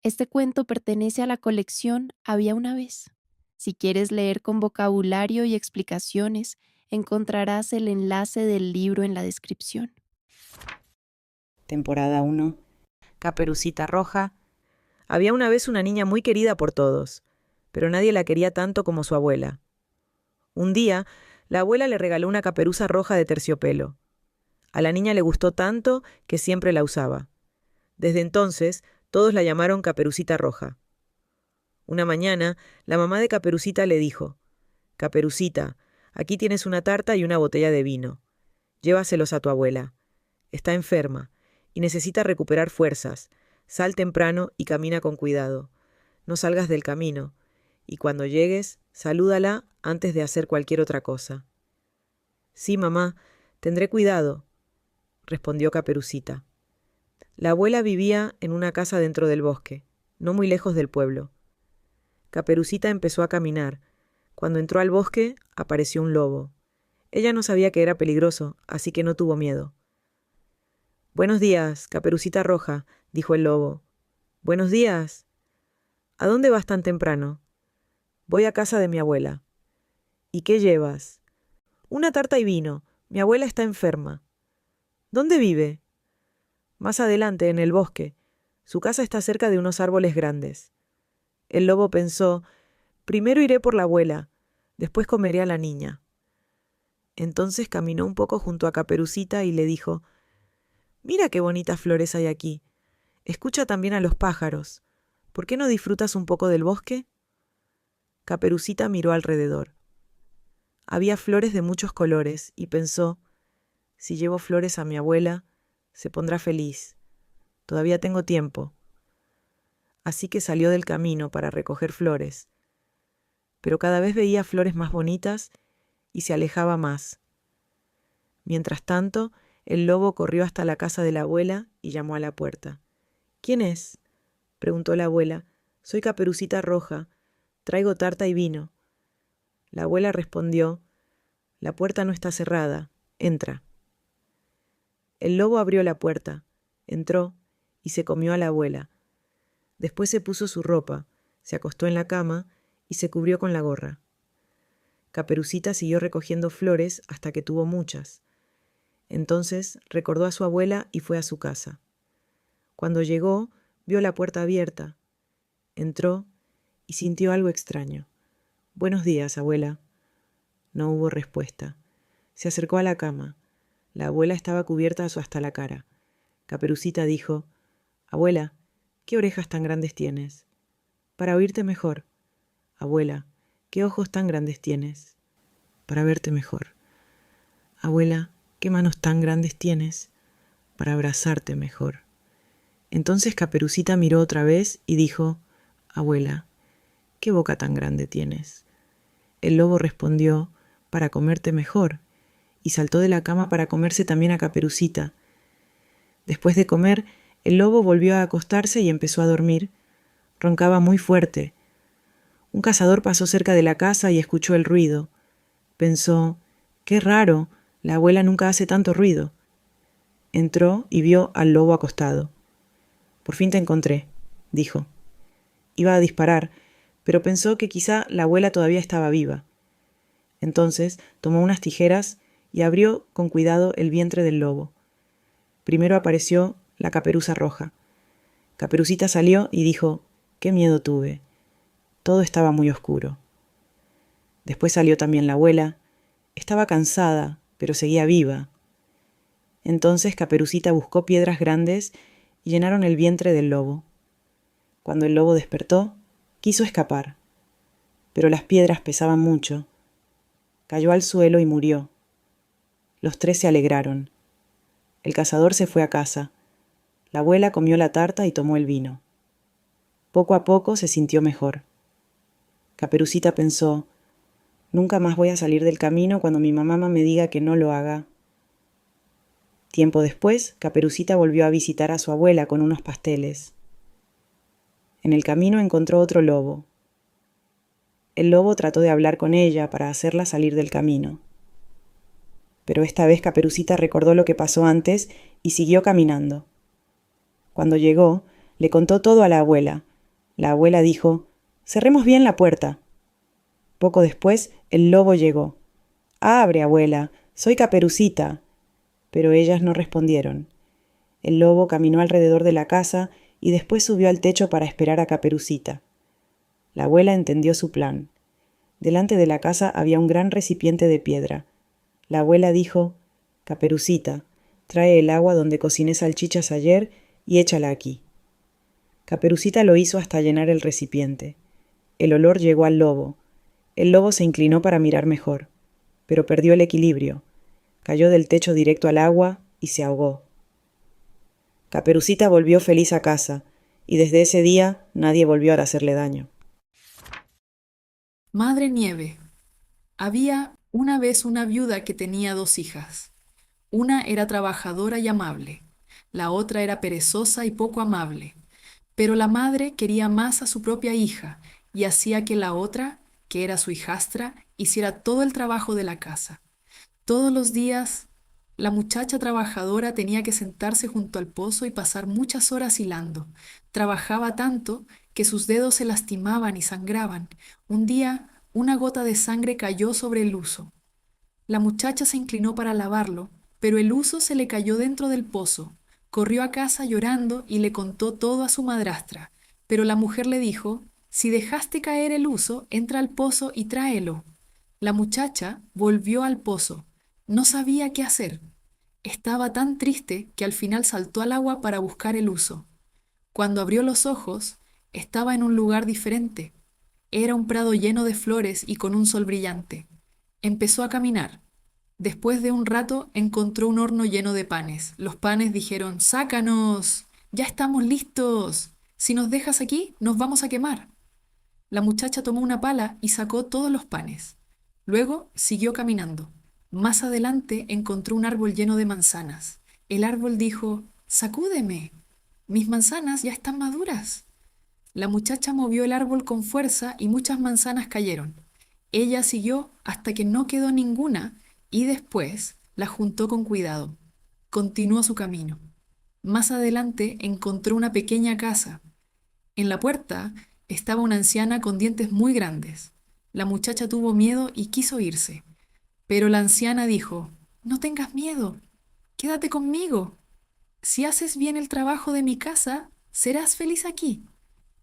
Este cuento pertenece a la colección Había una vez. Si quieres leer con vocabulario y explicaciones, encontrarás el enlace del libro en la descripción. Temporada 1. Caperucita Roja. Había una vez una niña muy querida por todos, pero nadie la quería tanto como su abuela. Un día, la abuela le regaló una caperuza roja de terciopelo. A la niña le gustó tanto que siempre la usaba. Desde entonces, todos la llamaron Caperucita Roja. Una mañana, la mamá de Caperucita le dijo: «Caperucita, aquí tienes una tarta y una botella de vino. Llévaselos a tu abuela. Está enferma y necesita recuperar fuerzas. Sal temprano y camina con cuidado. No salgas del camino, y cuando llegues, salúdala antes de hacer cualquier otra cosa». «Sí, mamá, tendré cuidado», respondió Caperucita. La abuela vivía en una casa dentro del bosque, no muy lejos del pueblo. Caperucita empezó a caminar. Cuando entró al bosque, apareció un lobo. Ella no sabía que era peligroso, así que no tuvo miedo. «Buenos días, Caperucita Roja», dijo el lobo. «Buenos días. ¿A dónde vas tan temprano?» «Voy a casa de mi abuela». «¿Y qué llevas?» «Una tarta y vino. Mi abuela está enferma». «¿Dónde vive?» «Más adelante, en el bosque. Su casa está cerca de unos árboles grandes». El lobo pensó: «Primero iré por la abuela, después comeré a la niña». Entonces caminó un poco junto a Caperucita y le dijo: «Mira qué bonitas flores hay aquí. Escucha también a los pájaros. ¿Por qué no disfrutas un poco del bosque?» Caperucita miró alrededor. Había flores de muchos colores y pensó: «Si llevo flores a mi abuela, se pondrá feliz. Todavía tengo tiempo». Así que salió del camino para recoger flores. Pero cada vez veía flores más bonitas y se alejaba más. Mientras tanto, el lobo corrió hasta la casa de la abuela y llamó a la puerta. «¿Quién es?», preguntó la abuela. «Soy Caperucita Roja. Traigo tarta y vino». La abuela respondió: «La puerta no está cerrada. Entra». El lobo abrió la puerta, entró y se comió a la abuela. Después se puso su ropa, se acostó en la cama y se cubrió con la gorra. Caperucita siguió recogiendo flores hasta que tuvo muchas. Entonces recordó a su abuela y fue a su casa. Cuando llegó, vio la puerta abierta. Entró y sintió algo extraño. «Buenos días, abuela». No hubo respuesta. Se acercó a la cama. La abuela estaba cubierta hasta la cara. Caperucita dijo: «Abuela, ¿qué orejas tan grandes tienes?» «Para oírte mejor». «Abuela, ¿qué ojos tan grandes tienes?» «Para verte mejor». «Abuela, ¿qué manos tan grandes tienes?» «Para abrazarte mejor». Entonces Caperucita miró otra vez y dijo: «Abuela, ¿qué boca tan grande tienes?» El lobo respondió: «Para comerte mejor», y saltó de la cama para comerse también a Caperucita. Después de comer, el lobo volvió a acostarse y empezó a dormir. Roncaba muy fuerte. Un cazador pasó cerca de la casa y escuchó el ruido. Pensó: «Qué raro, la abuela nunca hace tanto ruido». Entró y vio al lobo acostado. «Por fin te encontré», dijo. Iba a disparar, pero pensó que quizá la abuela todavía estaba viva. Entonces tomó unas tijeras y abrió con cuidado el vientre del lobo. Primero apareció la caperuza roja. Caperucita salió y dijo: «Qué miedo tuve. Todo estaba muy oscuro». Después salió también la abuela. Estaba cansada, pero seguía viva. Entonces Caperucita buscó piedras grandes y llenaron el vientre del lobo. Cuando el lobo despertó, quiso escapar, pero las piedras pesaban mucho. Cayó al suelo y murió. Los tres se alegraron. El cazador se fue a casa. La abuela comió la tarta y tomó el vino. Poco a poco se sintió mejor. Caperucita pensó: «Nunca más voy a salir del camino cuando mi mamá me diga que no lo haga». Tiempo después, Caperucita volvió a visitar a su abuela con unos pasteles. En el camino encontró otro lobo. El lobo trató de hablar con ella para hacerla salir del camino. Pero esta vez Caperucita recordó lo que pasó antes y siguió caminando. Cuando llegó, le contó todo a la abuela, La abuela dijo: «Cerremos bien la puerta». Poco después, el lobo llegó. «Abre, abuela, soy Caperucita». Pero ellas no respondieron. El lobo caminó alrededor de la casa y después subió al techo para esperar a Caperucita. La abuela entendió su plan. Delante de la casa había un gran recipiente de piedra. La abuela dijo: «Caperucita, trae el agua donde cociné salchichas ayer y échala aquí». Caperucita lo hizo hasta llenar el recipiente. El olor llegó al lobo. El lobo se inclinó para mirar mejor, pero perdió el equilibrio. Cayó del techo directo al agua y se ahogó. Caperucita volvió feliz a casa, y desde ese día nadie volvió a hacerle daño. Madre Nieve. Había una vez una viuda que tenía 2 hijas. Una era trabajadora y amable, la otra era perezosa y poco amable. Pero la madre quería más a su propia hija y hacía que la otra, que era su hijastra, hiciera todo el trabajo de la casa. Todos los días, la muchacha trabajadora tenía que sentarse junto al pozo y pasar muchas horas hilando. Trabajaba tanto que sus dedos se lastimaban y sangraban. Un día, una gota de sangre cayó sobre el huso. La muchacha se inclinó para lavarlo, pero el huso se le cayó dentro del pozo. Corrió a casa llorando y le contó todo a su madrastra. Pero la mujer le dijo: «Si dejaste caer el huso, entra al pozo y tráelo». La muchacha volvió al pozo. No sabía qué hacer. Estaba tan triste que al final saltó al agua para buscar el huso. Cuando abrió los ojos, estaba en un lugar diferente. Era un prado lleno de flores y con un sol brillante. Empezó a caminar. Después de un rato encontró un horno lleno de panes. Los panes dijeron: «¡Sácanos! ¡Ya estamos listos! Si nos dejas aquí, nos vamos a quemar». La muchacha tomó una pala y sacó todos los panes. Luego siguió caminando. Más adelante encontró un árbol lleno de manzanas. El árbol dijo: «Sacúdeme. Mis manzanas ya están maduras». La muchacha movió el árbol con fuerza y muchas manzanas cayeron. Ella siguió hasta que no quedó ninguna y después la juntó con cuidado. Continuó su camino. Más adelante encontró una pequeña casa. En la puerta estaba una anciana con dientes muy grandes. La muchacha tuvo miedo y quiso irse. Pero la anciana dijo: «No tengas miedo, quédate conmigo. Si haces bien el trabajo de mi casa, serás feliz aquí.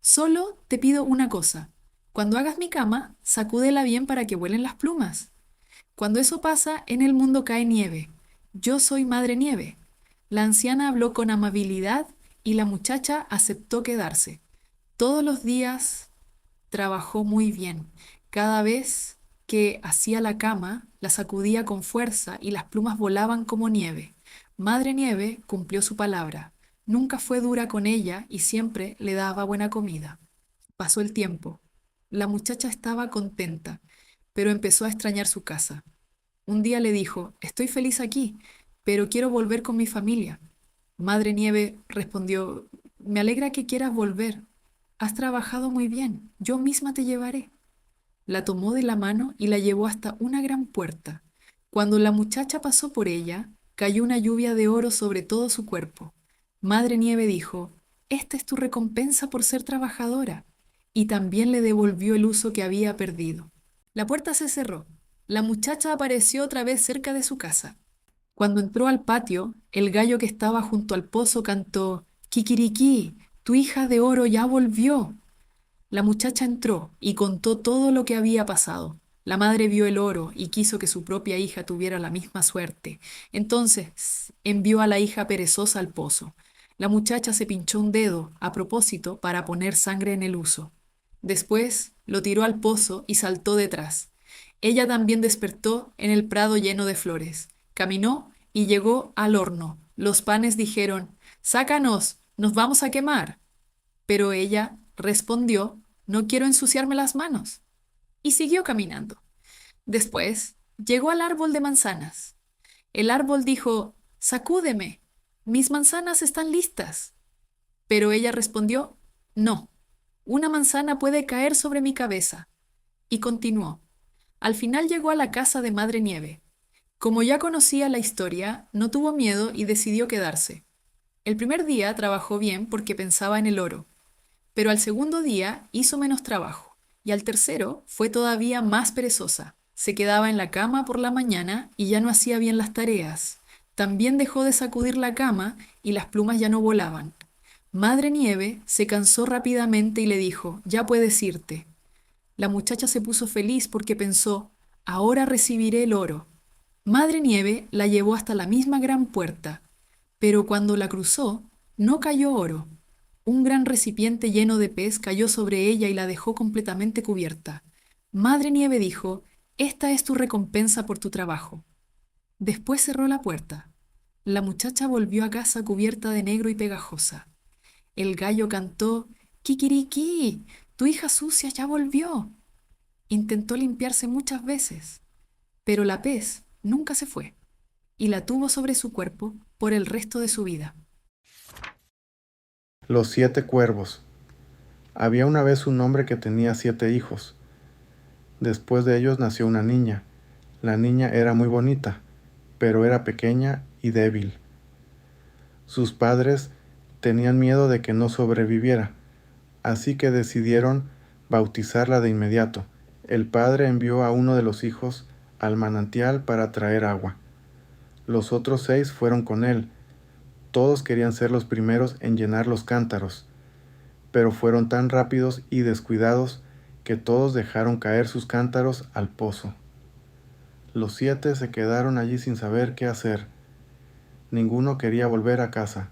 Solo te pido una cosa. Cuando hagas mi cama, sacúdela bien para que vuelen las plumas. Cuando eso pasa, en el mundo cae nieve. Yo soy Madre Nieve». La anciana habló con amabilidad y la muchacha aceptó quedarse. Todos los días trabajó muy bien. Cada vez que hacía la cama, la sacudía con fuerza y las plumas volaban como nieve. Madre Nieve cumplió su palabra. Nunca fue dura con ella y siempre le daba buena comida. Pasó el tiempo. La muchacha estaba contenta, pero empezó a extrañar su casa. Un día le dijo: «Estoy feliz aquí, pero quiero volver con mi familia». Madre Nieve respondió: «Me alegra que quieras volver. Has trabajado muy bien. Yo misma te llevaré». La tomó de la mano y la llevó hasta una gran puerta. Cuando la muchacha pasó por ella, cayó una lluvia de oro sobre todo su cuerpo. Madre Nieve dijo: «Esta es tu recompensa por ser trabajadora». Y también le devolvió el uso que había perdido. La puerta se cerró. La muchacha apareció otra vez cerca de su casa. Cuando entró al patio, el gallo que estaba junto al pozo cantó: «Kikiriki, tu hija de oro ya volvió». La muchacha entró y contó todo lo que había pasado. La madre vio el oro y quiso que su propia hija tuviera la misma suerte. Entonces envió a la hija perezosa al pozo. La muchacha se pinchó un dedo a propósito para poner sangre en el huso. Después lo tiró al pozo y saltó detrás. Ella también despertó en el prado lleno de flores. Caminó y llegó al horno. Los panes dijeron: «¡Sácanos! ¡Nos vamos a quemar!». Pero ella respondió: «No quiero ensuciarme las manos». Y siguió caminando. Después llegó al árbol de manzanas. El árbol dijo: «Sacúdeme, mis manzanas están listas». Pero ella respondió: «No, una manzana puede caer sobre mi cabeza». Y continuó. Al final llegó a la casa de Madre Nieve. Como ya conocía la historia, no tuvo miedo y decidió quedarse. El primer día trabajó bien porque pensaba en el oro. Pero al segundo día hizo menos trabajo, y al tercero fue todavía más perezosa. Se quedaba en la cama por la mañana y ya no hacía bien las tareas. También dejó de sacudir la cama y las plumas ya no volaban. Madre Nieve se cansó rápidamente y le dijo, ya puedes irte. La muchacha se puso feliz porque pensó, ahora recibiré el oro. Madre Nieve la llevó hasta la misma gran puerta, pero cuando la cruzó, no cayó oro. Un gran recipiente lleno de pez cayó sobre ella y la dejó completamente cubierta. Madre Nieve dijo, esta es tu recompensa por tu trabajo. Después cerró la puerta. La muchacha volvió a casa cubierta de negro y pegajosa. El gallo cantó, Kikiriki, tu hija sucia ya volvió. Intentó limpiarse muchas veces, pero la pez nunca se fue y la tuvo sobre su cuerpo por el resto de su vida. Los 7 cuervos. Había una vez un hombre que tenía 7 hijos. Después de ellos nació una niña. La niña era muy bonita, pero era pequeña y débil. Sus padres tenían miedo de que no sobreviviera, así que decidieron bautizarla de inmediato. El padre envió a uno de los hijos al manantial para traer agua. Los otros 6 fueron con él. Todos querían ser los primeros en llenar los cántaros, pero fueron tan rápidos y descuidados que todos dejaron caer sus cántaros al pozo. Los 7 se quedaron allí sin saber qué hacer. Ninguno quería volver a casa.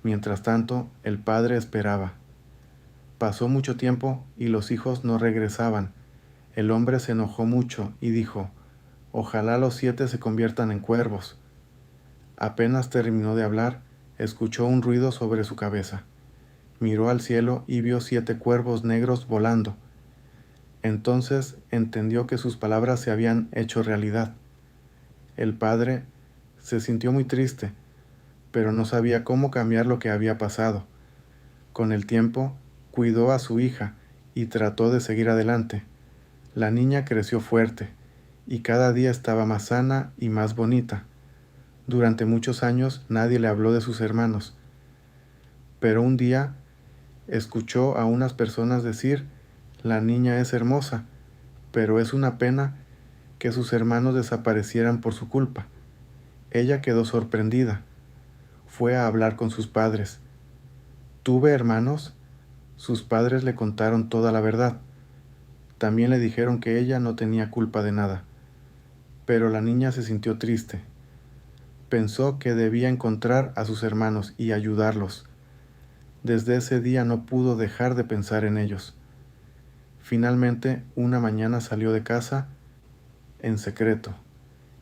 Mientras tanto, el padre esperaba. Pasó mucho tiempo y los hijos no regresaban. El hombre se enojó mucho y dijo, ojalá los 7 se conviertan en cuervos. Apenas terminó de hablar, escuchó un ruido sobre su cabeza. Miró al cielo y vio 7 cuervos negros volando. Entonces entendió que sus palabras se habían hecho realidad. El padre se sintió muy triste, pero no sabía cómo cambiar lo que había pasado. Con el tiempo, cuidó a su hija y trató de seguir adelante. La niña creció fuerte y cada día estaba más sana y más bonita. Durante muchos años nadie le habló de sus hermanos, pero un día escuchó a unas personas decir, la niña es hermosa, pero es una pena que sus hermanos desaparecieran por su culpa. Ella quedó sorprendida. Fue a hablar con sus padres. ¿Tuve hermanos? Sus padres le contaron toda la verdad. También le dijeron que ella no tenía culpa de nada. Pero la niña se sintió triste. Pensó que debía encontrar a sus hermanos y ayudarlos. Desde ese día no pudo dejar de pensar en ellos. Finalmente, una mañana salió de casa en secreto.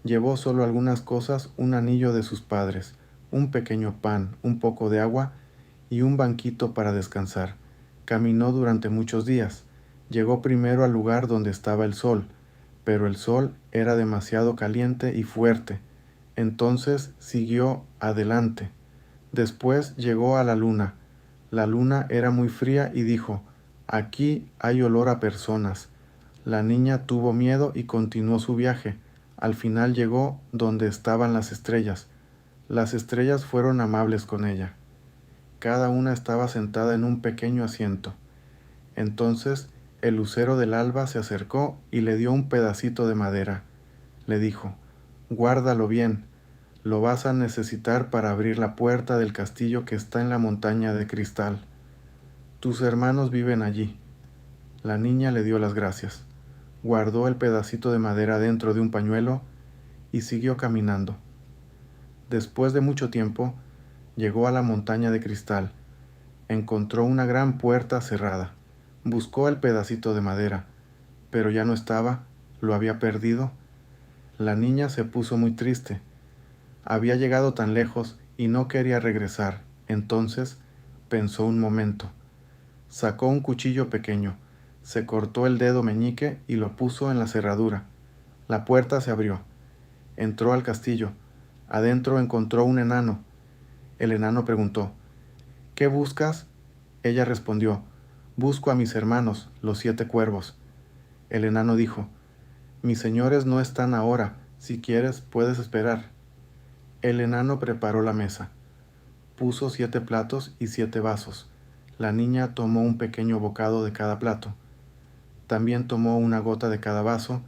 Llevó solo algunas cosas, un anillo de sus padres, un pequeño pan, un poco de agua y un banquito para descansar. Caminó durante muchos días. Llegó primero al lugar donde estaba el sol, pero el sol era demasiado caliente y fuerte. Entonces siguió adelante. Después llegó a la luna. La luna era muy fría y dijo, aquí hay olor a personas. La niña tuvo miedo y continuó su viaje. Al final llegó donde estaban las estrellas. Las estrellas fueron amables con ella. Cada una estaba sentada en un pequeño asiento. Entonces el lucero del alba se acercó y le dio un pedacito de madera. Le dijo, guárdalo bien, lo vas a necesitar para abrir la puerta del castillo que está en la montaña de cristal. Tus hermanos viven allí. La niña le dio las gracias. Guardó el pedacito de madera dentro de un pañuelo y siguió caminando. Después de mucho tiempo, llegó a la montaña de cristal. Encontró una gran puerta cerrada. Buscó el pedacito de madera, pero ya no estaba, lo había perdido. La niña se puso muy triste. Había llegado tan lejos y no quería regresar. Entonces pensó un momento. Sacó un cuchillo pequeño, se cortó el dedo meñique y lo puso en la cerradura. La puerta se abrió. Entró al castillo. Adentro encontró un enano. El enano preguntó, ¿qué buscas? Ella respondió, busco a mis hermanos, los 7 cuervos. El enano dijo, mis señores no están ahora, si quieres puedes esperar. El enano preparó la mesa. Puso 7 platos y 7 vasos. La niña tomó un pequeño bocado de cada plato. También tomó una gota de cada vaso,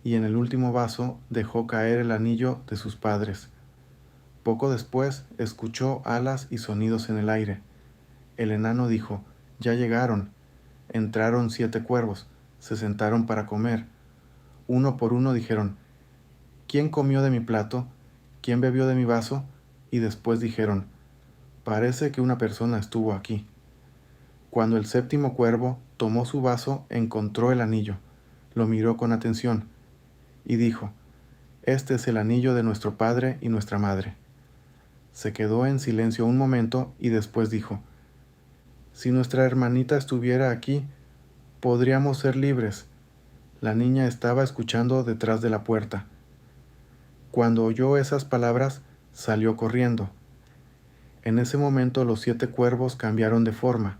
y en el último vaso dejó caer el anillo de sus padres. Poco después escuchó alas y sonidos en el aire. El enano dijo: «Ya llegaron». Entraron 7 cuervos, se sentaron para comer. Uno por uno dijeron: «¿Quién comió de mi plato? ¿Quién bebió de mi vaso?». Y después dijeron: «Parece que una persona estuvo aquí». Cuando el 7.º cuervo tomó su vaso, encontró el anillo, lo miró con atención y dijo: «Este es el anillo de nuestro padre y nuestra madre». Se quedó en silencio un momento y después dijo: «Si nuestra hermanita estuviera aquí, podríamos ser libres». La niña estaba escuchando detrás de la puerta. Cuando oyó esas palabras, salió corriendo. En ese momento los 7 cuervos cambiaron de forma,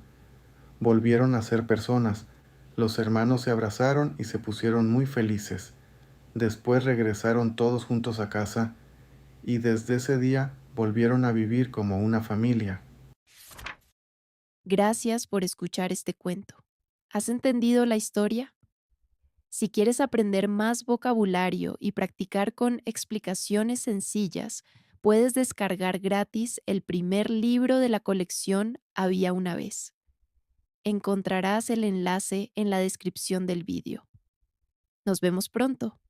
volvieron a ser personas. Los hermanos se abrazaron y se pusieron muy felices. Después regresaron todos juntos a casa y desde ese día volvieron a vivir como una familia. Gracias por escuchar este cuento. ¿Has entendido la historia? Si quieres aprender más vocabulario y practicar con explicaciones sencillas, puedes descargar gratis el primer libro de la colección Había una vez. Encontrarás el enlace en la descripción del vídeo. Nos vemos pronto.